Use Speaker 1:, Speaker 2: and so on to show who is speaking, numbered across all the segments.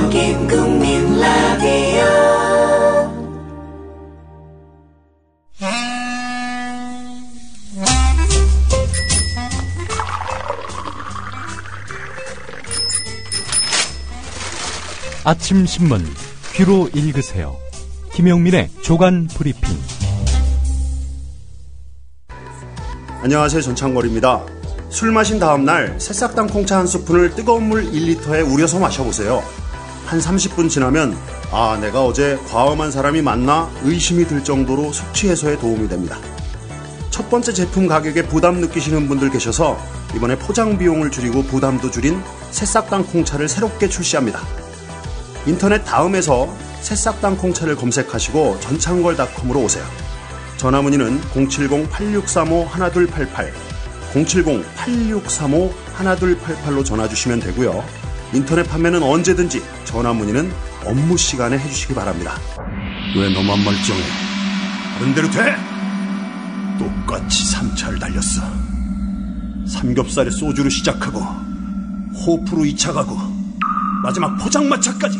Speaker 1: 여긴 국민 라디오.
Speaker 2: 아침 신문 귀로 읽으세요. 김용민의 조간 브리핑.
Speaker 3: 안녕하세요. 전창걸입니다. 술 마신 다음날 새싹당 콩차 한 스푼을 뜨거운 물 1리터에 우려서 마셔보세요. 한 30분 지나면 내가 어제 과음한 사람이 맞나 의심이 들 정도로 숙취 해소에 도움이 됩니다. 첫 번째 제품 가격에 부담 느끼시는 분들 계셔서 이번에 포장 비용을 줄이고 부담도 줄인 새싹당 콩차를 새롭게 출시합니다. 인터넷 다음에서 새싹당 콩차를 검색하시고 전창걸닷컴으로 오세요. 전화문의는 070-8635-1288, 070-8635-1288로 전화주시면 되고요. 인터넷 판매는 언제든지 전화문의는 업무 시간에 해주시기 바랍니다. 왜 너만 멀쩡해? 다른 대로 돼? 똑같이 3차를 달렸어. 삼겹살에 소주로 시작하고 호프로 2차 가고 마지막 포장마차까지.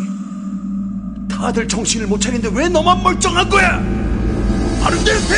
Speaker 3: 다들 정신을 못 차리는데 왜 너만 멀쩡한 거야? 바른 대로 돼!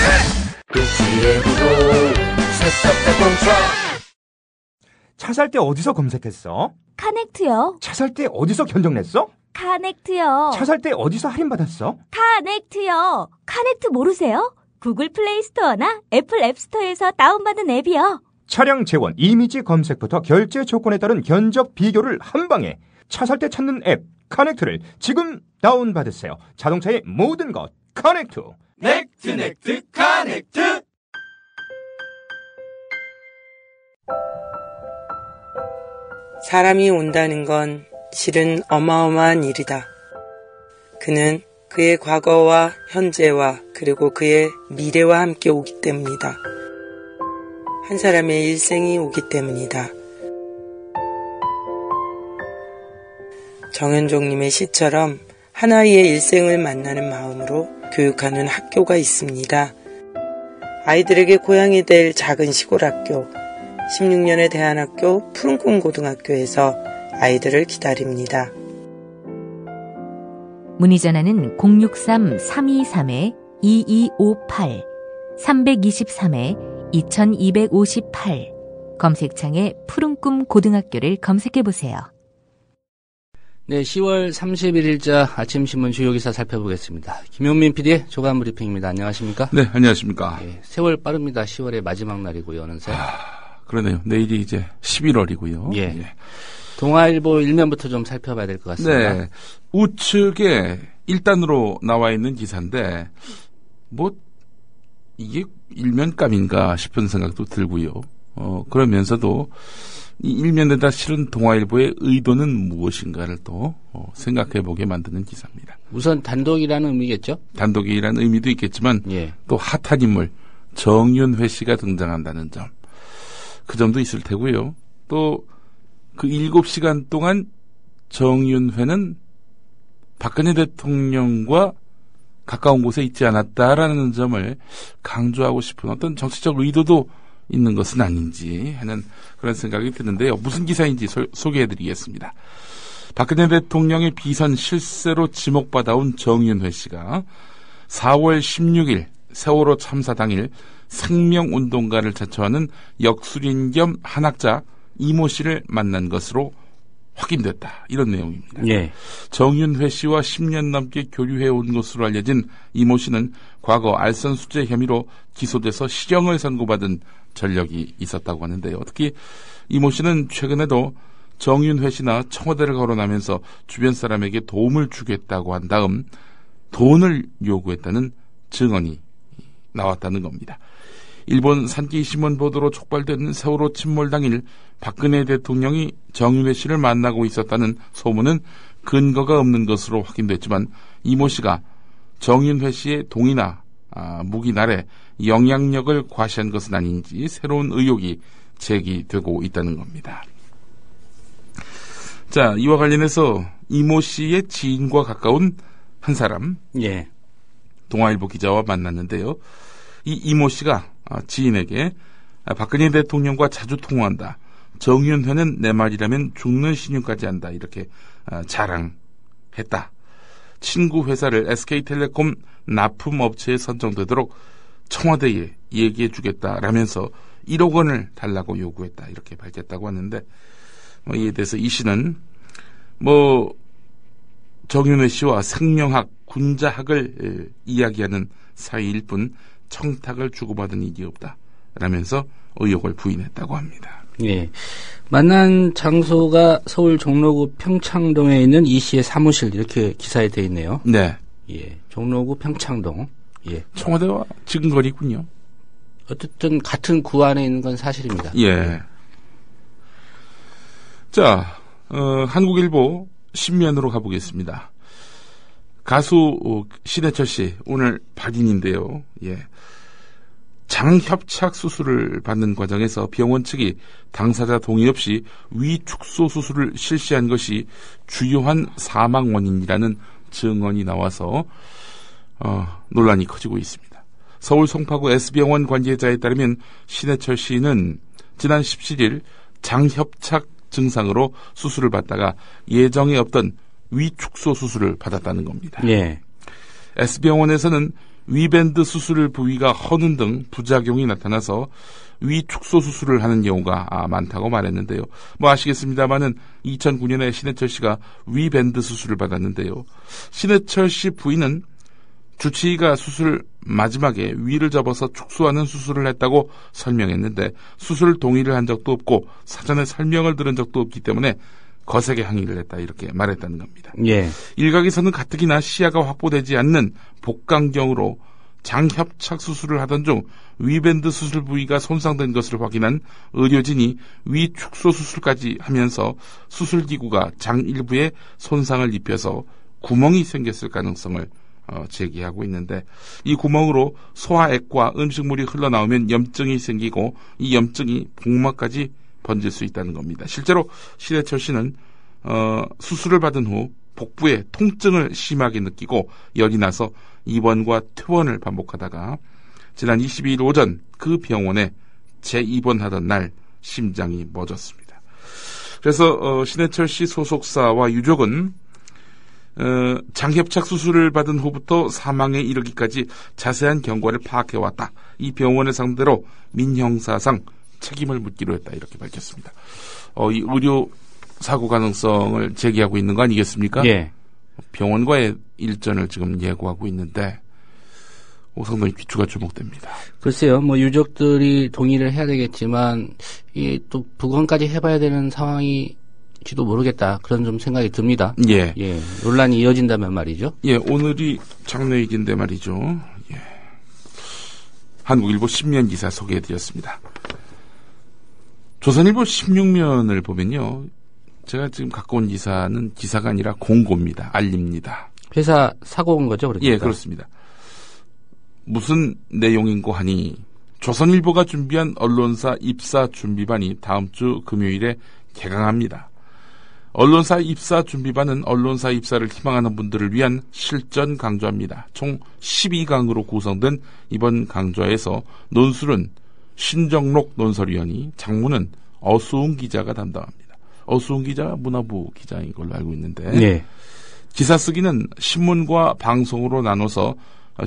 Speaker 4: 차 살 때 어디서 검색했어?
Speaker 5: 카넥트요.
Speaker 4: 차 살 때 어디서 견적냈어?
Speaker 5: 카넥트요.
Speaker 4: 차 살 때 어디서 할인받았어?
Speaker 5: 카넥트요. 카넥트 모르세요? 구글 플레이 스토어나 애플 앱스토어에서 다운받은 앱이요.
Speaker 4: 차량 재원, 이미지 검색부터 결제 조건에 따른 견적 비교를 한 방에. 차 살 때 찾는 앱 카넥트를 지금 다운받으세요. 자동차의 모든 것 카넥트.
Speaker 1: 넥트 카넥트.
Speaker 6: 사람이 온다는 건 실은 어마어마한 일이다. 그는 그의 과거와 현재와 그리고 그의 미래와 함께 오기 때문이다. 한 사람의 일생이 오기 때문이다. 정현종님의 시처럼 하나의 일생을 만나는 마음으로 교육하는 학교가 있습니다. 아이들에게 고향이 될 작은 시골 학교, 16년의 대안학교 푸른꿈고등학교에서 아이들을 기다립니다.
Speaker 7: 문의 전화는 063-323-2258, 323-2258, 검색창에 푸른꿈 고등학교를 검색해보세요.
Speaker 8: 네, 10월 31일자 아침신문 주요 기사 살펴보겠습니다. 김용민 PD의 조간 브리핑입니다. 안녕하십니까?
Speaker 9: 네, 안녕하십니까?
Speaker 8: 네, 세월 빠릅니다. 10월의 마지막 날이고요, 어느새.
Speaker 9: 그러네요. 내일이 이제 11월이고요.
Speaker 8: 예. 예. 동아일보 일면부터 좀 살펴봐야 될 것 같습니다.
Speaker 9: 네. 우측에 1단으로 나와 있는 기사인데, 이게 일면감인가 싶은 생각도 들고요. 그러면서도 이 일면에다 실은 동아일보의 의도는 무엇인가를 또 생각해보게 만드는 기사입니다.
Speaker 8: 우선 단독이라는 의미겠죠?
Speaker 9: 단독이라는 의미도 있겠지만
Speaker 8: 예.
Speaker 9: 또 핫한 인물 정윤회 씨가 등장한다는 점, 그 점도 있을 테고요. 또 그 7시간 동안 정윤회는 박근혜 대통령과 가까운 곳에 있지 않았다라는 점을 강조하고 싶은 어떤 정치적 의도도 있는 것은 아닌지 하는 그런 생각이 드는데요. 무슨 기사인지 소개해드리겠습니다. 박근혜 대통령의 비선 실세로 지목받아온 정윤회 씨가 4월 16일 세월호 참사 당일 생명운동가를 자처하는 역술인 겸 한학자 이모 씨를 만난 것으로 확인됐다. 이런 내용입니다.
Speaker 8: 예.
Speaker 9: 정윤회 씨와 10년 넘게 교류해온 것으로 알려진 이모 씨는 과거 알선수재 혐의로 기소돼서 실형을 선고받은 전력이 있었다고 하는데요. 특히 이모 씨는 최근에도 정윤회 씨나 청와대를 거론하면서 주변 사람에게 도움을 주겠다고 한 다음 돈을 요구했다는 증언이 나왔다는 겁니다. 일본 산케이신문 보도로 촉발된 세월호 침몰 당일 박근혜 대통령이 정윤회 씨를 만나고 있었다는 소문은 근거가 없는 것으로 확인됐지만 이모 씨가 정윤회 씨의 동의나 묵인날에 영향력을 과시한 것은 아닌지 새로운 의혹이 제기되고 있다는 겁니다. 자, 이와 관련해서 이모 씨의 지인과 가까운 한 사람,
Speaker 8: 예,
Speaker 9: 동아일보 기자와 만났는데요. 이 이모 씨가 지인에게 박근혜 대통령과 자주 통화한다. 정윤회는 내 말이라면 죽는 신용까지 한다. 이렇게 자랑을 했다. 친구 회사를 SK텔레콤 납품업체에 선정되도록 청와대에 얘기해주겠다라면서 1억 원을 달라고 요구했다. 이렇게 밝혔다고 하는데 이에 대해서 이 씨는 정윤회 씨와 생명학, 군자학을 이야기하는 사이일 뿐 청탁을 주고받은 일이 없다. 라면서 의혹을 부인했다고 합니다.
Speaker 8: 예. 만난 장소가 서울 종로구 평창동에 있는 이 씨의 사무실 이렇게 기사에 돼 있네요.
Speaker 9: 네.
Speaker 8: 예. 종로구 평창동. 예.
Speaker 9: 청와대와 지근거리군요.
Speaker 8: 어쨌든 같은 구 안에 있는 건 사실입니다.
Speaker 9: 예. 자, 한국일보 신면으로 가보겠습니다. 가수 신해철 씨 오늘 발인인데요. 예. 장협착 수술을 받는 과정에서 병원 측이 당사자 동의 없이 위축소 수술을 실시한 것이 주요한 사망 원인이라는 증언이 나와서 논란이 커지고 있습니다. 서울 송파구 S병원 관계자에 따르면 신해철 씨는 지난 17일 장협착 증상으로 수술을 받다가 예정에 없던 위축소 수술을 받았다는 겁니다.
Speaker 8: 예.
Speaker 9: S병원에서는 위밴드 수술 부위가 허는 등 부작용이 나타나서 위축소 수술을 하는 경우가 많다고 말했는데요. 아시겠습니다만은 2009년에 신해철 씨가 위밴드 수술을 받았는데요. 신해철 씨 부인은 주치의가 수술 마지막에 위를 접어서 축소하는 수술을 했다고 설명했는데 수술 동의를 한 적도 없고 사전에 설명을 들은 적도 없기 때문에 거세게 항의를 했다 이렇게 말했다는 겁니다.
Speaker 8: 예.
Speaker 9: 일각에서는 가뜩이나 시야가 확보되지 않는 복강경으로 장협착 수술을 하던 중 위밴드 수술 부위가 손상된 것을 확인한 의료진이 위축소 수술까지 하면서 수술기구가 장 일부에 손상을 입혀서 구멍이 생겼을 가능성을 제기하고 있는데 이 구멍으로 소화액과 음식물이 흘러나오면 염증이 생기고 이 염증이 복막까지 번질 수 있다는 겁니다. 실제로 신해철 씨는 수술을 받은 후 복부에 통증을 심하게 느끼고 열이 나서 입원과 퇴원을 반복하다가 지난 22일 오전 그 병원에 재입원하던 날 심장이 멎었습니다. 그래서 신해철 씨 소속사와 유족은 장협착 수술을 받은 후부터 사망에 이르기까지 자세한 경과를 파악해왔다. 이 병원을 상대로 민형사상 책임을 묻기로 했다. 이렇게 밝혔습니다. 이 의료 사고 가능성을 제기하고 있는 거 아니겠습니까?
Speaker 8: 예.
Speaker 9: 병원과의 일전을 지금 예고하고 있는데 상당히 귀추가 주목됩니다.
Speaker 8: 글쎄요, 유족들이 동의를 해야 되겠지만 이게 또 부검까지 해봐야 되는 상황일지도 모르겠다. 그런 좀 생각이 듭니다.
Speaker 9: 예.
Speaker 8: 예. 논란이 이어진다면 말이죠.
Speaker 9: 예, 오늘이 장례일인데 말이죠. 예. 한국일보 10면 기사 소개해드렸습니다. 조선일보 16면을 보면요. 제가 지금 갖고 온 기사는 기사가 아니라 공고입니다. 알립니다.
Speaker 8: 회사 사고 온 거죠? 그러니까.
Speaker 9: 예, 그렇습니다. 무슨 내용인고 하니 조선일보가 준비한 언론사 입사 준비반이 다음 주 금요일에 개강합니다. 언론사 입사 준비반은 언론사 입사를 희망하는 분들을 위한 실전 강좌입니다. 총 12강으로 구성된 이번 강좌에서 논술은 신정록 논설위원이, 장문은 어수웅 기자가 담당합니다. 어수웅 기자가 문화부 기자인 걸로 알고 있는데
Speaker 8: 네.
Speaker 9: 기사 쓰기는 신문과 방송으로 나눠서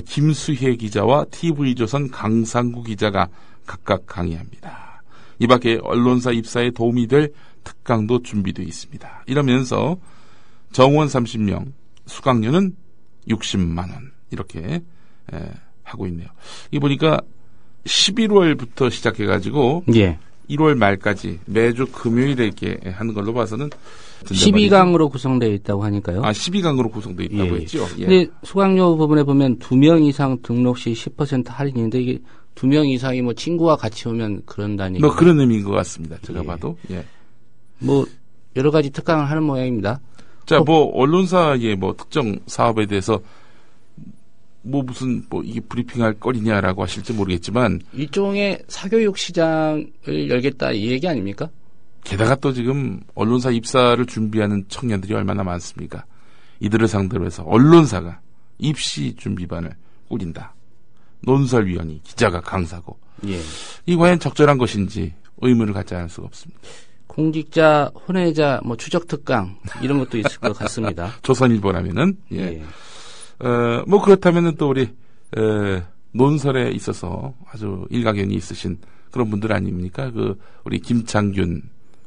Speaker 9: 김수혜 기자와 TV조선 강상구 기자가 각각 강의합니다. 이 밖에 언론사 입사에 도움이 될 특강도 준비되어 있습니다. 이러면서 정원 30명, 수강료는 60만 원 이렇게 하고 있네요. 이 보니까 11월부터 시작해가지고
Speaker 8: 예.
Speaker 9: 1월 말까지 매주 금요일에 이렇게 하는 걸로 봐서는
Speaker 8: 12강으로 구성되어 있다고 하니까요.
Speaker 9: 12강으로 구성되어 있다고 했죠. 예.
Speaker 8: 근데 수강료 부분에 보면 2명 이상 등록 시 10% 할인인데 이게 2명 이상이 친구와 같이 오면 그런다니.
Speaker 9: 그런 의미인 것 같습니다. 제가 봐도. 예.
Speaker 8: 여러 가지 특강을 하는 모양입니다.
Speaker 9: 자, 언론사의 특정 사업에 대해서 무슨 이게 브리핑할 거리냐라고 하실지 모르겠지만
Speaker 8: 일종의 사교육 시장을 열겠다 이 얘기 아닙니까?
Speaker 9: 게다가 또 지금 언론사 입사를 준비하는 청년들이 얼마나 많습니까? 이들을 상대로 해서 언론사가 입시 준비반을 꾸린다. 논설위원이, 기자가 강사고.
Speaker 8: 예.
Speaker 9: 이 과연 적절한 것인지 의문을 갖지 않을 수가 없습니다.
Speaker 8: 공직자, 혼외자, 뭐 추적특강 이런 것도 있을 것 같습니다.
Speaker 9: 조선일보라면은 뭐 그렇다면은 또 우리 논설에 있어서 아주 일가견이 있으신 그런 분들 아닙니까? 우리 김창균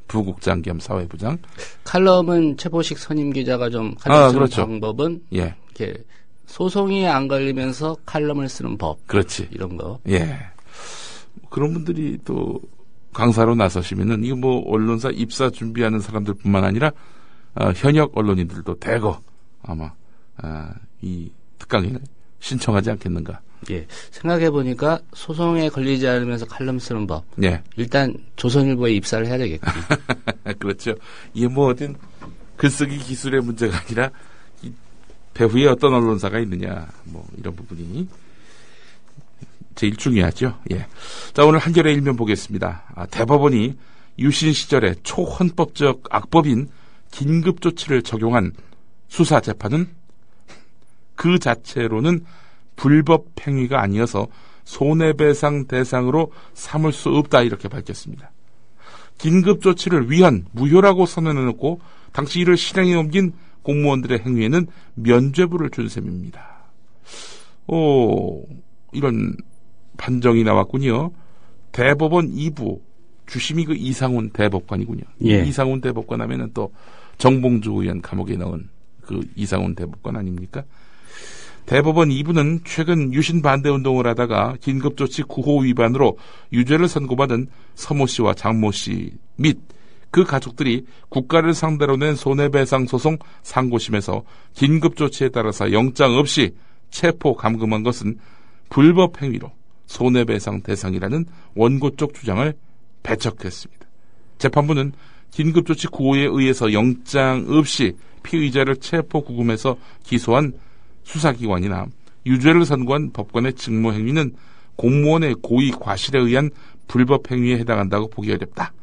Speaker 9: 부국장 겸 사회부장.
Speaker 8: 칼럼은 최보식 선임 기자가 좀 가장 쓰는
Speaker 9: 그렇죠.
Speaker 8: 방법은 이렇게 소송이 안 걸리면서 칼럼을 쓰는 법.
Speaker 9: 그렇지.
Speaker 8: 이런 거.
Speaker 9: 예. 그런 분들이 또 강사로 나서시면은 이거 뭐 언론사 입사 준비하는 사람들뿐만 아니라 현역 언론인들도 대거 아마 이 특강을 신청하지 않겠는가.
Speaker 8: 예. 생각해 보니까 소송에 걸리지 않으면서 칼럼 쓰는 법.
Speaker 9: 예.
Speaker 8: 일단 조선일보에 입사를 해야 되겠군요.
Speaker 9: 그렇죠. 이게 뭐 어떤 글쓰기 기술의 문제가 아니라 이 배후에 어떤 언론사가 있느냐 뭐 이런 부분이 제일 중요하죠. 예. 자, 오늘 한겨레 일면 보겠습니다. 대법원이 유신 시절에 초헌법적 악법인 긴급조치를 적용한 수사 재판은 그 자체로는 불법 행위가 아니어서 손해배상 대상으로 삼을 수 없다 이렇게 밝혔습니다. 긴급조치를 위헌, 무효라고 선언해놓고 당시 이를 실행에 옮긴 공무원들의 행위에는 면죄부를 준 셈입니다. 이런 판정이 나왔군요. 대법원 2부 주심이 이상훈 대법관이군요.
Speaker 8: 예.
Speaker 9: 이상훈 대법관 하면은 또 정봉주 의원 감옥에 넣은 이상훈 대법관 아닙니까? 대법원 2부는 최근 유신 반대 운동을 하다가 긴급조치 9호 위반으로 유죄를 선고받은 서모 씨와 장모 씨 및 그 가족들이 국가를 상대로 낸 손해배상 소송 상고심에서 긴급조치에 따라서 영장 없이 체포 감금한 것은 불법 행위로 손해배상 대상이라는 원고 쪽 주장을 배척했습니다. 재판부는 긴급조치 9호에 의해서 영장 없이 피의자를 체포 구금해서 기소한 수사기관이나 유죄를 선고한 법관의 직무행위는 공무원의 고의 과실에 의한 불법 행위에 해당한다고 보기 어렵다.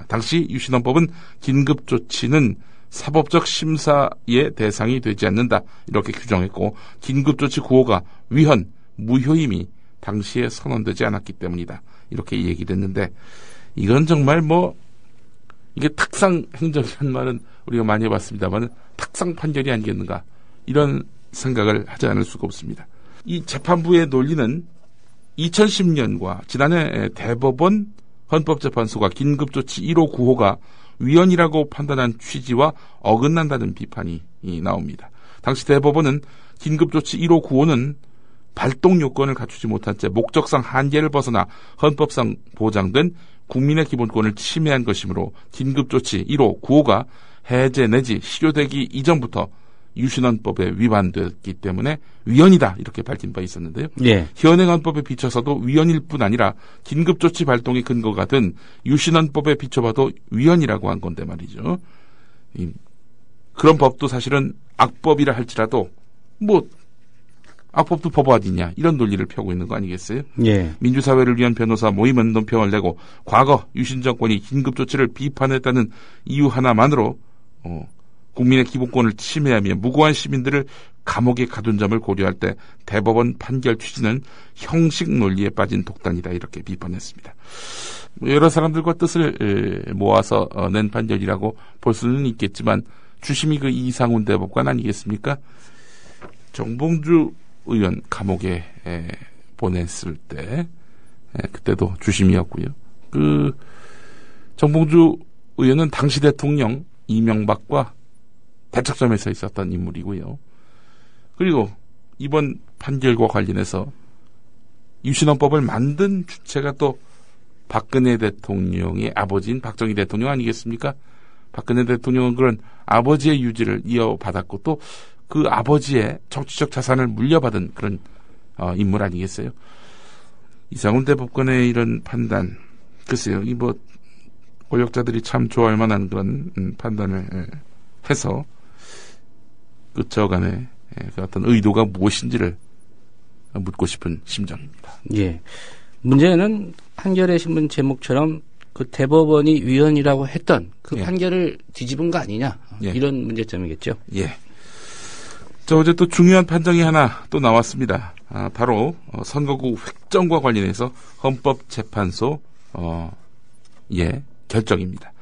Speaker 9: 당시 유신헌법은 긴급조치는 사법적 심사의 대상이 되지 않는다. 이렇게 규정했고 긴급조치 9호가 위헌, 무효임이 당시에 선언되지 않았기 때문이다. 이렇게 얘기를 했는데 이건 정말 이게 탁상 행정이라는 말은 우리가 많이 해봤습니다만 탁상 판결이 아니겠는가 이런 생각을 하지 않을 수가 없습니다. 이 재판부의 논리는 2010년과 지난해 대법원 헌법재판소가 긴급조치 1호 9호가 위헌이라고 판단한 취지와 어긋난다는 비판이 나옵니다. 당시 대법원은 긴급조치 1호 9호는 발동 요건을 갖추지 못한 채 목적상 한계를 벗어나 헌법상 보장된 국민의 기본권을 침해한 것이므로 긴급조치 1호 9호가 해제 내지 실효되기 이전부터 유신헌법에 위반됐기 때문에 위헌이다 이렇게 밝힌 바 있었는데요.
Speaker 8: 예.
Speaker 9: 현행 헌법에 비춰서도 위헌일 뿐 아니라 긴급조치 발동의 근거가 된 유신헌법에 비춰봐도 위헌이라고 한 건데 말이죠. 그런 법도 사실은 악법이라 할지라도 악법도 법 어디냐 이런 논리를 펴고 있는 거 아니겠어요?
Speaker 8: 예.
Speaker 9: 민주사회를 위한 변호사 모임은 논평을 내고 과거 유신 정권이 긴급조치를 비판했다는 이유 하나만으로 국민의 기본권을 침해하며 무고한 시민들을 감옥에 가둔 점을 고려할 때 대법원 판결 취지는 형식 논리에 빠진 독단이다 이렇게 비판했습니다. 여러 사람들과 뜻을 모아서 낸 판결이라고 볼 수는 있겠지만 주심이 이상훈 대법관 아니겠습니까? 정봉주 의원 감옥에 보냈을 때 그때도 주심이었고요. 정봉주 의원은 당시 대통령 이명박과 대척점에 서 있었던 인물이고요. 그리고 이번 판결과 관련해서 유신헌법을 만든 주체가 또 박근혜 대통령의 아버지인 박정희 대통령 아니겠습니까? 박근혜 대통령은 그런 아버지의 유지를 이어받았고 또 그 아버지의 정치적 자산을 물려받은 그런 인물 아니겠어요? 이상훈 대법관의 이런 판단, 글쎄요, 권력자들이 참 좋아할 만한 그런 판단을 해서 저간의 그 어떤 의도가 무엇인지를 묻고 싶은 심정입니다.
Speaker 8: 예. 문제는 한겨레 신문 제목처럼 그 대법원이 위헌이라고 했던 그 판결을 뒤집은 거 아니냐 이런 문제점이겠죠.
Speaker 9: 예. 어제 또 중요한 판정이 하나 또 나왔습니다. 바로 선거구 획정과 관련해서 헌법재판소 결정입니다.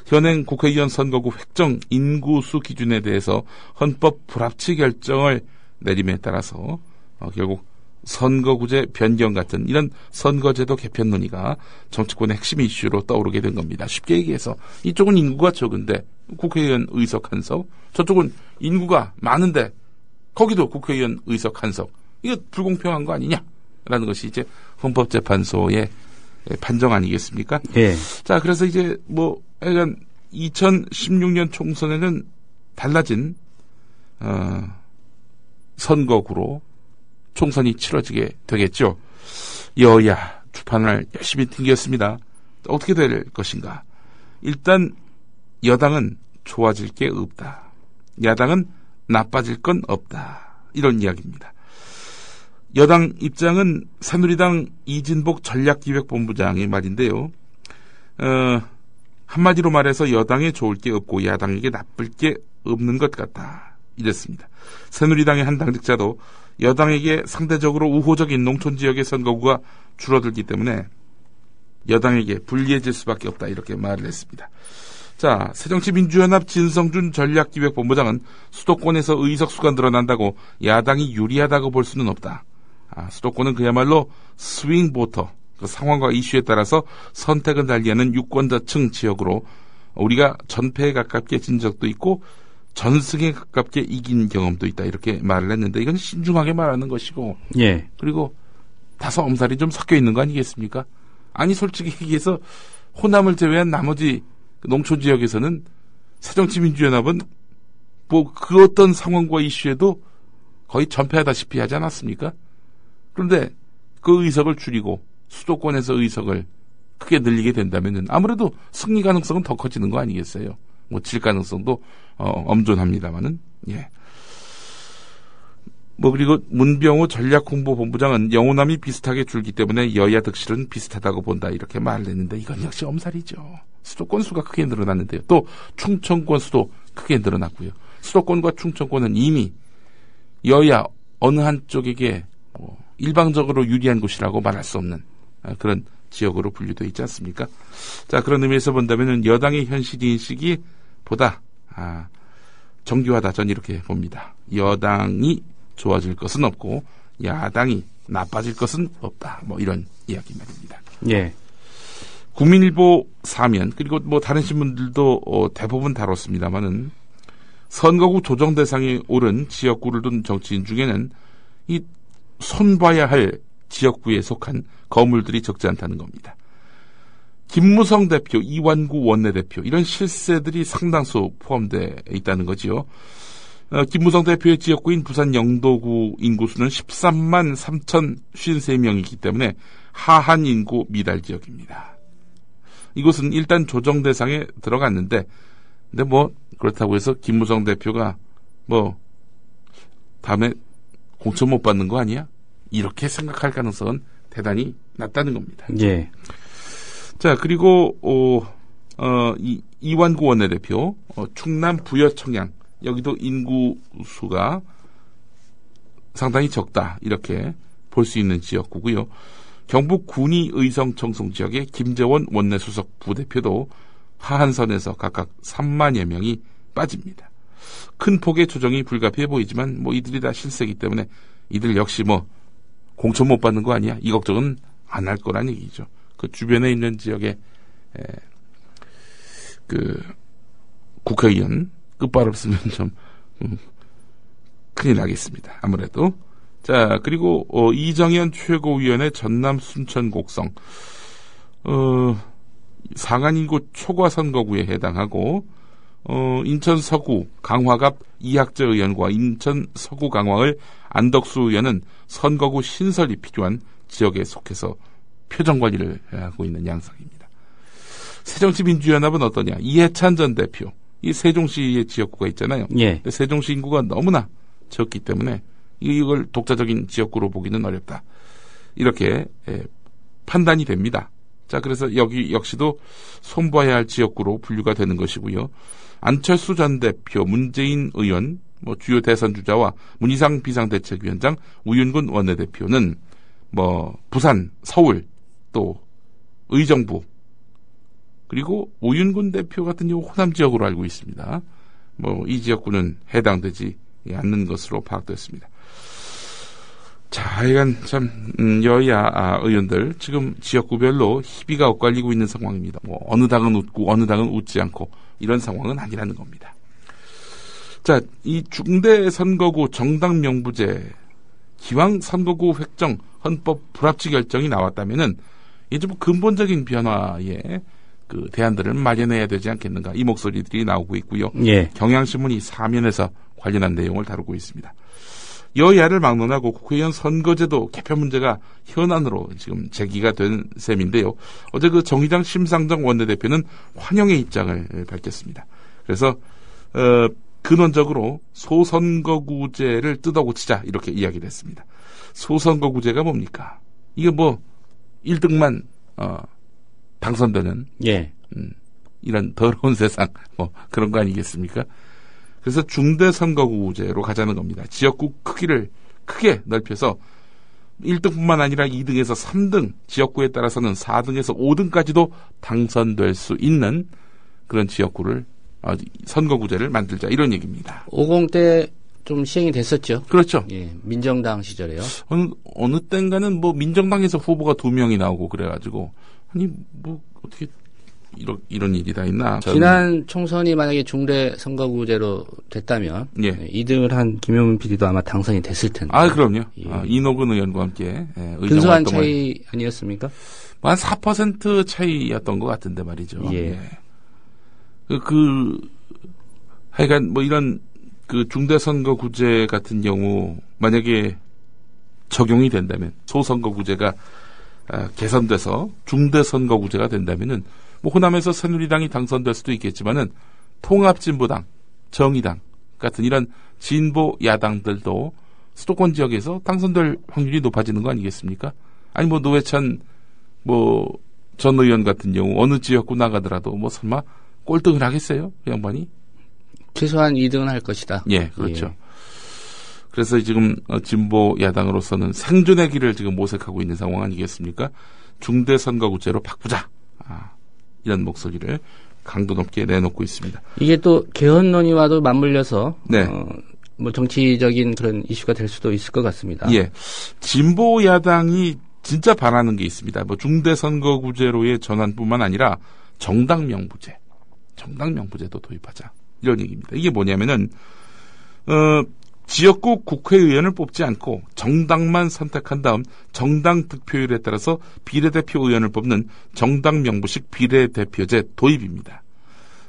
Speaker 9: 현행 국회의원 선거구 획정 인구수 기준에 대해서 헌법 불합치 결정을 내림에 따라서 결국 선거구제 변경 같은 이런 선거제도 개편 논의가 정치권의 핵심 이슈로 떠오르게 된 겁니다. 쉽게 얘기해서 이쪽은 인구가 적은데 국회의원 의석 한 석, 저쪽은 인구가 많은데 거기도 국회의원 의석 한 석. 이거 불공평한 거 아니냐라는 것이 이제 헌법재판소의 판정 아니겠습니까?
Speaker 8: 예.
Speaker 9: 자, 그래서 이제 약간 2016년 총선에는 달라진 선거구로 총선이 치러지게 되겠죠. 여야 주판을 열심히 튕겼습니다. 어떻게 될 것인가? 일단 여당은 좋아질 게 없다. 야당은 나빠질 건 없다. 이런 이야기입니다. 여당 입장은 새누리당 이진복 전략기획본부장의 말인데요. 한마디로 말해서 여당에 좋을 게 없고 야당에게 나쁠 게 없는 것 같다. 이랬습니다. 새누리당의 한 당직자도 여당에게 상대적으로 우호적인 농촌지역의 선거구가 줄어들기 때문에 여당에게 불리해질 수밖에 없다. 이렇게 말을 했습니다. 자, 새정치민주연합 진성준 전략기획본부장은 수도권에서 의석수가 늘어난다고 야당이 유리하다고 볼 수는 없다. 수도권은 그야말로 스윙 보터, 그 상황과 이슈에 따라서 선택을 달리하는 유권자층 지역으로 우리가 전패에 가깝게 진 적도 있고 전승에 가깝게 이긴 경험도 있다. 이렇게 말을 했는데 이건 신중하게 말하는 것이고,
Speaker 8: 예.
Speaker 9: 그리고 다소 엄살이 좀 섞여 있는 거 아니겠습니까? 아니 솔직히 얘기해서 호남을 제외한 나머지 농촌 지역에서는 새정치민주연합은 그 어떤 상황과 이슈에도 거의 전패하다시피 하지 않았습니까? 그런데 그 의석을 줄이고 수도권에서 의석을 크게 늘리게 된다면은 아무래도 승리 가능성은 더 커지는 거 아니겠어요? 질 가능성도 엄존합니다만은. 예. 그리고 문병호 전략홍보본부장은 영호남이 비슷하게 줄기 때문에 여야 득실은 비슷하다고 본다. 이렇게 말을 했는데 이건 역시 엄살이죠. 수도권 수가 크게 늘어났는데요. 또 충청권 수도 크게 늘어났고요. 수도권과 충청권은 이미 여야 어느 한쪽에게 일방적으로 유리한 곳이라고 말할 수 없는 그런 지역으로 분류되어 있지 않습니까? 자, 그런 의미에서 본다면 여당의 현실 인식이 보다 정교하다. 전 이렇게 봅니다. 여당이 좋아질 것은 없고 야당이 나빠질 것은 없다. 이런 이야기 말입니다.
Speaker 8: 예.
Speaker 9: 국민일보 사면 그리고 다른 신문들도 대부분 다뤘습니다만은 선거구 조정 대상에 오른 지역구를 둔 정치인 중에는 이 손봐야 할 지역구에 속한 거물들이 적지 않다는 겁니다. 김무성 대표, 이완구 원내대표 이런 실세들이 상당수 포함되어 있다는 거지요. 김무성 대표의 지역구인 부산 영도구 인구수는 13만 3,053명이기 때문에 하한 인구 미달 지역입니다. 이곳은 일단 조정 대상에 들어갔는데 근데 그렇다고 해서 김무성 대표가 다음에 공천 못 받는 거 아니야? 이렇게 생각할 가능성은 대단히 낮다는 겁니다.
Speaker 8: 예.
Speaker 9: 자, 그리고 이완구 원내대표 충남 부여청양 여기도 인구수가 상당히 적다. 이렇게 볼 수 있는 지역구고요. 경북 군위 의성 청송 지역의 김재원 원내수석 부대표도 하한선에서 각각 3만여 명이 빠집니다. 큰 폭의 조정이 불가피해 보이지만 이들이 다 실세이기 때문에 이들 역시 공천 못 받는 거 아니야? 이 걱정은 안 할 거란 얘기죠. 그 주변에 있는 지역에 국회의원 끝발 없으면 좀 큰일 나겠습니다. 아무래도. 자, 그리고 이정현 최고위원의 전남 순천 곡성 상한인구 초과 선거구에 해당하고 인천 서구 강화갑 이학재 의원과 인천 서구 강화을 안덕수 의원은 선거구 신설이 필요한 지역에 속해서 표정관리를 하고 있는 양상입니다. 새정치민주연합은 어떠냐? 이해찬 전 대표, 이 세종시의 지역구가 있잖아요.
Speaker 8: 예.
Speaker 9: 세종시 인구가 너무나 적기 때문에 이걸 독자적인 지역구로 보기는 어렵다. 이렇게 판단이 됩니다. 자, 그래서 여기 역시도 손봐야 할 지역구로 분류가 되는 것이고요. 안철수 전 대표, 문재인 의원, 주요 대선 주자와 문희상 비상대책위원장, 우윤근 원내대표는 부산, 서울, 또 의정부 그리고 오윤근 대표 같은 경우 호남 지역으로 알고 있습니다. 이 지역구는 해당되지 않는 것으로 파악됐습니다. 자, 하여간 참 여야 의원들 지금 지역구별로 희비가 엇갈리고 있는 상황입니다. 어느 당은 웃고 어느 당은 웃지 않고 이런 상황은 아니라는 겁니다. 자, 이 중대선거구 정당 명부제 기왕 선거구 획정 헌법 불합치 결정이 나왔다면은 이제 근본적인 변화에 그 대안들을 마련해야 되지 않겠는가, 이 목소리들이 나오고 있고요.
Speaker 8: 예.
Speaker 9: 경향신문이 사면에서 관련한 내용을 다루고 있습니다. 여야를 막론하고 국회의원 선거제도 개편 문제가 현안으로 지금 제기가 된 셈인데요. 어제 그 정의당 심상정 원내대표는 환영의 입장을 밝혔습니다. 그래서 근원적으로 소선거구제를 뜯어고치자 이렇게 이야기를 했습니다. 소선거구제가 뭡니까? 이게 1등만 당선되는 이런 더러운 세상 그런 거 아니겠습니까? 그래서 중대선거구제로 가자는 겁니다. 지역구 크기를 크게 넓혀서 1등뿐만 아니라 2등에서 3등, 지역구에 따라서는 4등에서 5등까지도 당선될 수 있는 그런 지역구를 선거구제를 만들자 이런 얘기입니다.
Speaker 8: 50 때 좀 시행이 됐었죠.
Speaker 9: 그렇죠.
Speaker 8: 예, 민정당 시절에요.
Speaker 9: 어느 땐가는 민정당에서 후보가 2명이 나오고 그래가지고 어떻게 이런 일이 다 있나.
Speaker 8: 지난 총선이 만약에 중대 선거구제로 됐다면 2등을 한 김용민 PD도 아마 당선이 됐을 텐데.
Speaker 9: 그럼요.
Speaker 8: 예.
Speaker 9: 이노근 의원과 함께
Speaker 8: 근소한 차이 아니었습니까?
Speaker 9: 한 4% 차이였던 것 같은데 말이죠.
Speaker 8: 예.
Speaker 9: 하여간 이런 중대선거구제 같은 경우 만약에 적용이 된다면, 소선거구제가 개선돼서 중대선거구제가 된다면은 호남에서 새누리당이 당선될 수도 있겠지만은 통합진보당, 정의당 같은 이런 진보 야당들도 수도권 지역에서 당선될 확률이 높아지는 거 아니겠습니까? 아니 노회찬 전 의원 같은 경우 어느 지역구 나가더라도 설마 꼴등을 하겠어요? 그 양반이?
Speaker 8: 최소한 2등은 할 것이다.
Speaker 9: 예, 그렇죠. 그래서 지금 진보 야당으로서는 생존의 길을 지금 모색하고 있는 상황 아니겠습니까? 중대선거구제로 바꾸자. 이런 목소리를 강도 높게 내놓고 있습니다.
Speaker 8: 이게 또 개헌 논의와도 맞물려서 정치적인 그런 이슈가 될 수도 있을 것 같습니다.
Speaker 9: 예, 진보 야당이 진짜 바라는 게 있습니다. 중대선거구제로의 전환뿐만 아니라 정당 명부제도 도입하자 이런 얘기입니다. 이게 뭐냐면은 지역구 국회의원을 뽑지 않고 정당만 선택한 다음 정당 득표율에 따라서 비례대표 의원을 뽑는 정당 명부식 비례대표제 도입입니다.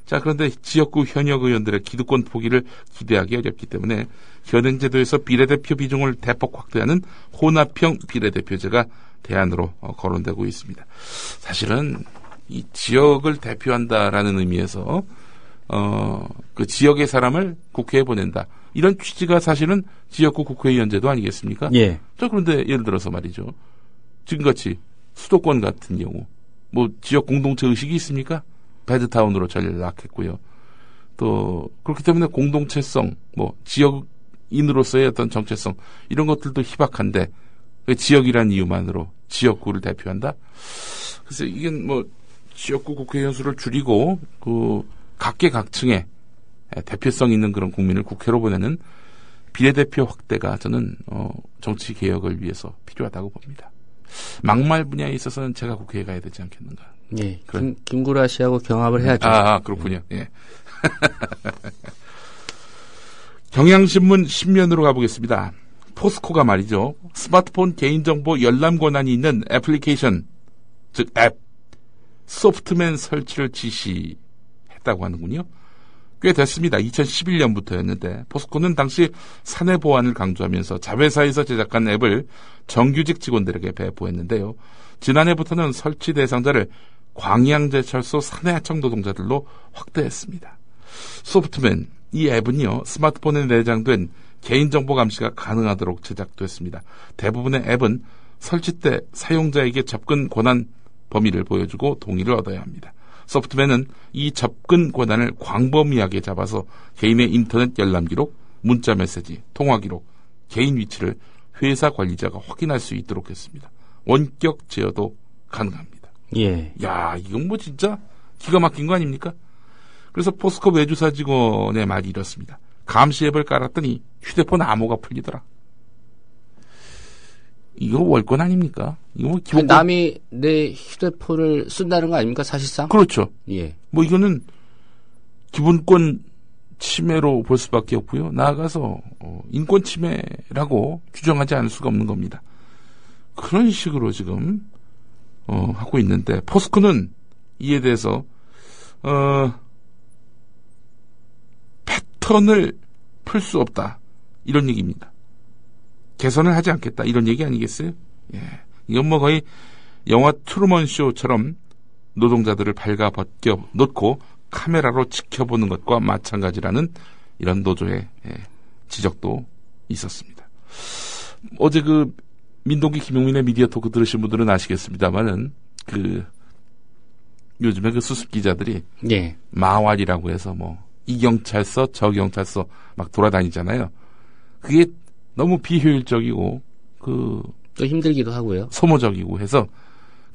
Speaker 9: 자, 그런데 지역구 현역 의원들의 기득권 포기를 기대하기 어렵기 때문에 현행제도에서 비례대표 비중을 대폭 확대하는 혼합형 비례대표제가 대안으로 거론되고 있습니다. 사실은 이 지역을 대표한다라는 의미에서 그 지역의 사람을 국회에 보낸다. 이런 취지가 사실은 지역구 국회의원제도 아니겠습니까?
Speaker 8: 예.
Speaker 9: 그런데 예를 들어서 말이죠. 지금같이 수도권 같은 경우 지역 공동체 의식이 있습니까? 베드타운으로 전락했고요. 또 그렇기 때문에 공동체성, 지역인으로서의 어떤 정체성 이런 것들도 희박한데 지역이란 이유만으로 지역구를 대표한다. 그래서 이게 지역구 국회의원 수를 줄이고 각계각층의 대표성 있는 그런 국민을 국회로 보내는 비례대표 확대가 저는 정치 개혁을 위해서 필요하다고 봅니다. 막말 분야에 있어서는 제가 국회에 가야 되지 않겠는가.
Speaker 8: 예, 김구라 씨하고 경합을 해야죠.
Speaker 9: 그렇군요. 예. 경향신문 10면으로 가보겠습니다. 포스코가 말이죠. 스마트폰 개인정보 열람 권한이 있는 애플리케이션, 즉 앱, 소프트맨 설치를 지시했다고 하는군요. 꽤 됐습니다. 2011년부터였는데 포스코는 당시 사내 보안을 강조하면서 자회사에서 제작한 앱을 정규직 직원들에게 배포했는데요. 지난해부터는 설치 대상자를 광양제철소 사내하청 노동자들로 확대했습니다. 소프트맨, 이 앱은요, 스마트폰에 내장된 개인정보 감시가 가능하도록 제작됐습니다. 대부분의 앱은 설치 때 사용자에게 접근 권한 범위를 보여주고 동의를 얻어야 합니다. 소프트맨은 이 접근 권한을 광범위하게 잡아서 개인의 인터넷 열람 기록, 문자 메시지, 통화 기록, 개인 위치를 회사 관리자가 확인할 수 있도록 했습니다. 원격 제어도 가능합니다.
Speaker 8: 예.
Speaker 9: 야, 이건 진짜 기가 막힌 거 아닙니까? 그래서 포스코 외주사 직원의 말이 이렇습니다. 감시 앱을 깔았더니 휴대폰 암호가 풀리더라. 이거 월권 아닙니까? 이거 뭐 기본
Speaker 8: 남이 내 휴대폰을 쓴다는 거 아닙니까? 사실상?
Speaker 9: 그렇죠.
Speaker 8: 예.
Speaker 9: 뭐 이거는 기본권 침해로 볼 수밖에 없고요. 나아가서 인권 침해라고 규정하지 않을 수가 없는 겁니다. 그런 식으로 지금 하고 있는데 포스코는 이에 대해서 패턴을 풀 수 없다 이런 얘기입니다. 개선을 하지 않겠다 이런 얘기 아니겠어요? 예. 이건 뭐 거의 영화 트루먼 쇼처럼 노동자들을 발가 벗겨 놓고 카메라로 지켜보는 것과 마찬가지라는 이런 노조의 지적도 있었습니다. 어제 그 민동기 김용민의 미디어 토크 들으신 분들은 아시겠습니다만은 그 요즘에 그 수습 기자들이
Speaker 8: 예.
Speaker 9: 마왈이라고 해서 뭐 이 경찰서 저 경찰서 막 돌아다니잖아요. 그게 너무 비효율적이고
Speaker 8: 또 힘들기도 하고요.
Speaker 9: 소모적이고 해서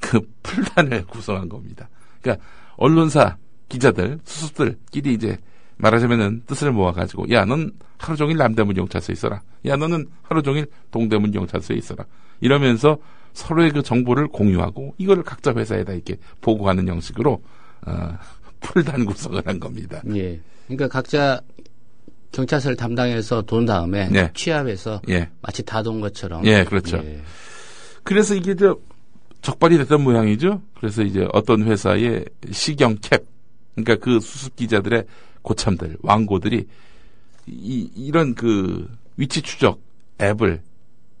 Speaker 9: 그 풀단을 구성한 겁니다. 그러니까 언론사 기자들 수습들끼리 이제 말하자면은 뜻을 모아가지고 야 넌 하루 종일 남대문 경찰서에 있어라. 야 너는 하루 종일 동대문 경찰서에 있어라. 이러면서 서로의 그 정보를 공유하고 이거를 각자 회사에다 이렇게 보고하는 형식으로 풀단 구성을 한 겁니다.
Speaker 8: 예. 그러니까 각자 경찰서를 담당해서 돈 다음에
Speaker 9: 네.
Speaker 8: 취합해서
Speaker 9: 예.
Speaker 8: 마치 다 돈 것처럼.
Speaker 9: 예, 그렇죠.
Speaker 8: 예.
Speaker 9: 그래서 이게 적발이 됐던 모양이죠. 그래서 이제 어떤 회사의 시경 캡, 그러니까 그 수습 기자들의 고참들, 왕고들이 이런 그 위치 추적 앱을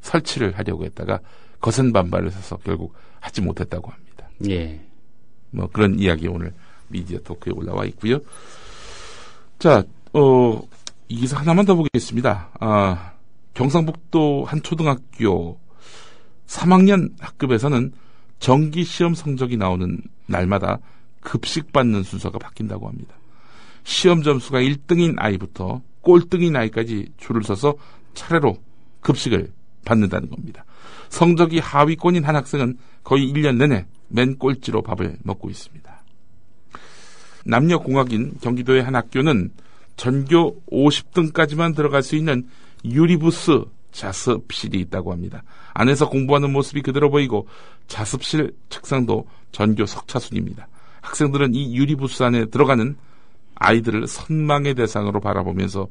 Speaker 9: 설치를 하려고 했다가 거센 반발을 해서 결국 하지 못했다고 합니다.
Speaker 8: 예.
Speaker 9: 뭐 그런 이야기 오늘 미디어 토크에 올라와 있고요. 자, 이 기사 하나만 더 보겠습니다. 경상북도 한 초등학교 3학년 학급에서는 정기시험 성적이 나오는 날마다 급식 받는 순서가 바뀐다고 합니다. 시험 점수가 1등인 아이부터 꼴등인 아이까지 줄을 서서 차례로 급식을 받는다는 겁니다. 성적이 하위권인 한 학생은 거의 1년 내내 맨 꼴찌로 밥을 먹고 있습니다. 남녀공학인 경기도의 한 학교는 전교 50등까지만 들어갈 수 있는 유리부스 자습실이 있다고 합니다. 안에서 공부하는 모습이 그대로 보이고 자습실 책상도 전교 석차순입니다. 학생들은 이 유리부스 안에 들어가는 아이들을 선망의 대상으로 바라보면서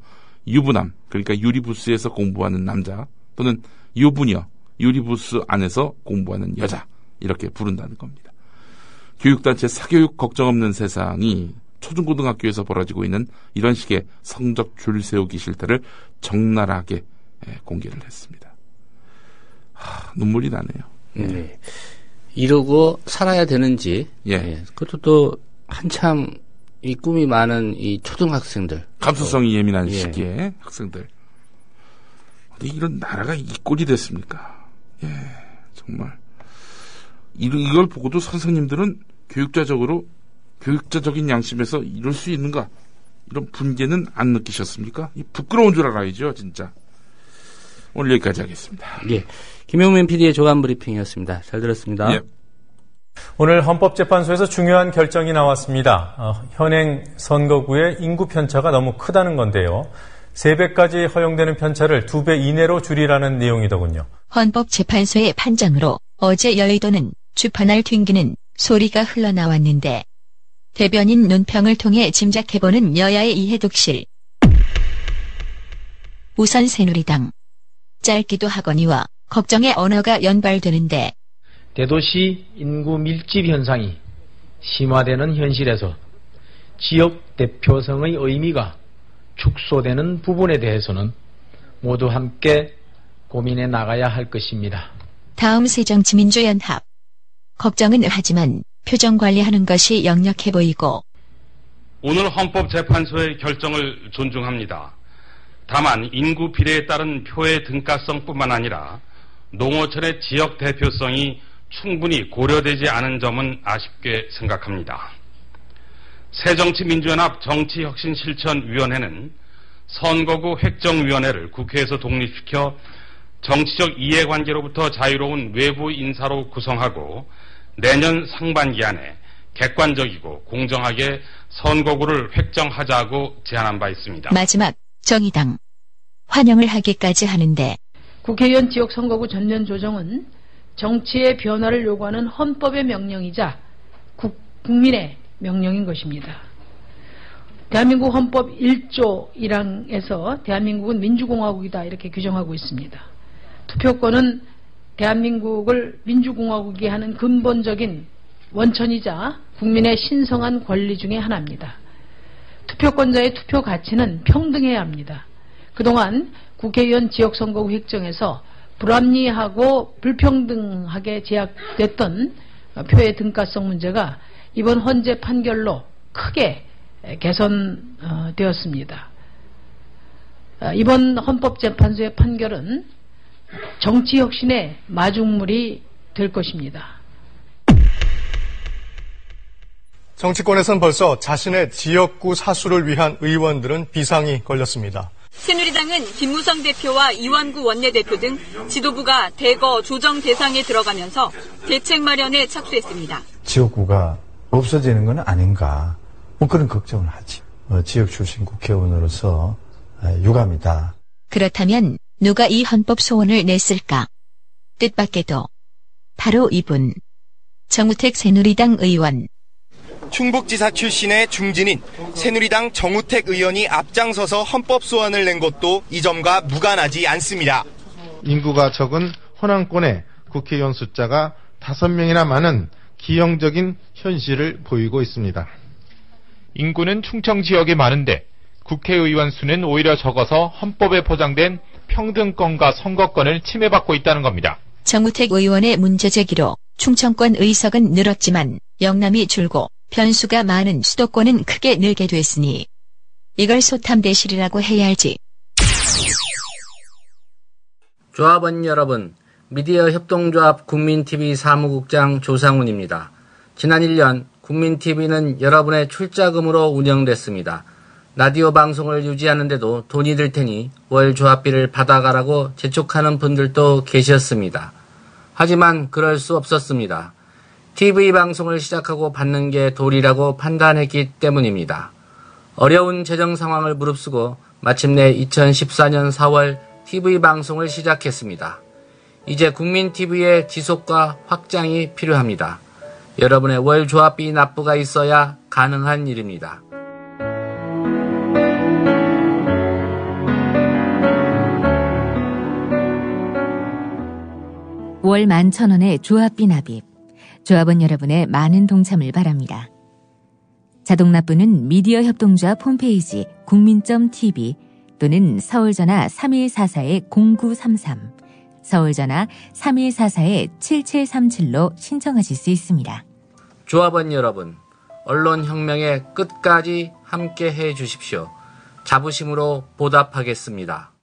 Speaker 9: 유부남, 그러니까 유리부스에서 공부하는 남자 또는 유부녀, 유리부스 안에서 공부하는 여자 이렇게 부른다는 겁니다. 교육단체 사교육 걱정 없는 세상이 초중고등학교에서 벌어지고 있는 이런 식의 성적 줄 세우기 실태를 적나라하게 공개를 했습니다. 눈물이 나네요.
Speaker 8: 네. 이러고 살아야 되는지.
Speaker 9: 예.
Speaker 8: 그것도 또 한참 이 꿈이 많은 이 초등학생들.
Speaker 9: 감수성이 예민한 시기에 학생들. 어디 이런 나라가 이 꼴이 됐습니까? 예, 정말. 이걸 보고도 선생님들은 교육자적인 양심에서 이럴 수 있는가? 이런 분개는 안 느끼셨습니까? 부끄러운 줄 알아야죠, 진짜. 오늘 여기까지 하겠습니다.
Speaker 8: 예. 김용민 PD의 조간 브리핑이었습니다. 잘 들었습니다.
Speaker 9: 예.
Speaker 10: 오늘 헌법재판소에서 중요한 결정이 나왔습니다. 현행 선거구의 인구 편차가 너무 크다는 건데요. 3배까지 허용되는 편차를 2배 이내로 줄이라는 내용이더군요.
Speaker 11: 헌법재판소의 판정으로 어제 여의도는 주판을 튕기는 소리가 흘러나왔는데 대변인 논평을 통해 짐작해보는 여야의 이해독실. 우선 새누리당. 짧기도 하거니와 걱정의 언어가 연발되는데
Speaker 12: 대도시 인구 밀집 현상이 심화되는 현실에서 지역 대표성의 의미가 축소되는 부분에 대해서는 모두 함께 고민해 나가야 할 것입니다.
Speaker 11: 다음 새정치민주연합. 걱정은 하지만 표정 관리하는 것이 역력해 보이고
Speaker 13: 오늘 헌법재판소의 결정을 존중합니다. 다만 인구 비례에 따른 표의 등가성뿐만 아니라 농어촌의 지역 대표성이 충분히 고려되지 않은 점은 아쉽게 생각합니다. 새정치민주연합 정치혁신실천위원회는 선거구 획정위원회를 국회에서 독립시켜 정치적 이해관계로부터 자유로운 외부 인사로 구성하고 내년 상반기 안에 객관적이고 공정하게 선거구를 획정하자고 제안한 바 있습니다.
Speaker 11: 마지막 정의당 환영을 하기까지 하는데
Speaker 14: 국회의원 지역선거구 전면 조정은 정치의 변화를 요구하는 헌법의 명령이자 국민의 명령인 것입니다. 대한민국 헌법 1조 1항에서 대한민국은 민주공화국이다 이렇게 규정하고 있습니다. 투표권은 대한민국을 민주공화국이 하는 근본적인 원천이자 국민의 신성한 권리 중에 하나입니다. 투표권자의 투표 가치는 평등해야 합니다. 그동안 국회의원 지역선거구 획정에서 불합리하고 불평등하게 제약됐던 표의 등가성 문제가 이번 헌재 판결로 크게 개선되었습니다. 이번 헌법재판소의 판결은 정치혁신의 마중물이 될 것입니다.
Speaker 15: 정치권에선 벌써 자신의 지역구 사수를 위한 의원들은 비상이 걸렸습니다.
Speaker 16: 새누리당은 김무성 대표와 이완구 원내대표 등 지도부가 대거 조정 대상에 들어가면서 대책 마련에 착수했습니다.
Speaker 17: 지역구가 없어지는 건 아닌가 그런 걱정을 하지. 지역 출신 국회의원으로서 유감이다.
Speaker 11: 그렇다면 누가 이 헌법 소원을 냈을까? 뜻밖에도 바로 이분. 정우택 새누리당 의원.
Speaker 18: 충북지사 출신의 중진인 새누리당 정우택 의원이 앞장서서 헌법 소원을 낸 것도 이 점과 무관하지 않습니다.
Speaker 19: 인구가 적은 호남권의 국회의원 숫자가 5명이나 많은 기형적인 현실을 보이고 있습니다.
Speaker 20: 인구는 충청 지역에 많은데 국회의원 수는 오히려 적어서 헌법에 보장된 평등권과 선거권을 침해받고 있다는 겁니다.
Speaker 11: 정우택 의원의 문제 제기로 충청권 의석은 늘었지만 영남이 줄고 변수가 많은 수도권은 크게 늘게 됐으니 이걸 소탐대실이라고 해야 할지.
Speaker 8: 조합원 여러분, 미디어 협동조합 국민TV 사무국장 조상훈입니다. 지난 1년 국민TV는 여러분의 출자금으로 운영됐습니다. 라디오 방송을 유지하는데도 돈이 들 테니 월 조합비를 받아가라고 재촉하는 분들도 계셨습니다. 하지만 그럴 수 없었습니다. TV 방송을 시작하고 받는 게 도리라고 판단했기 때문입니다. 어려운 재정 상황을 무릅쓰고 마침내 2014년 4월 TV 방송을 시작했습니다. 이제 국민TV의 지속과 확장이 필요합니다. 여러분의 월 조합비 납부가 있어야 가능한 일입니다.
Speaker 7: 월 11,000원의 조합비 납입. 조합원 여러분의 많은 동참을 바랍니다. 자동 납부는 미디어 협동조합 홈페이지 국민.tv 또는 서울전화 3144-0933, 서울전화 3144-7737로 신청하실 수 있습니다.
Speaker 8: 조합원 여러분, 언론혁명의 끝까지 함께해 주십시오. 자부심으로 보답하겠습니다.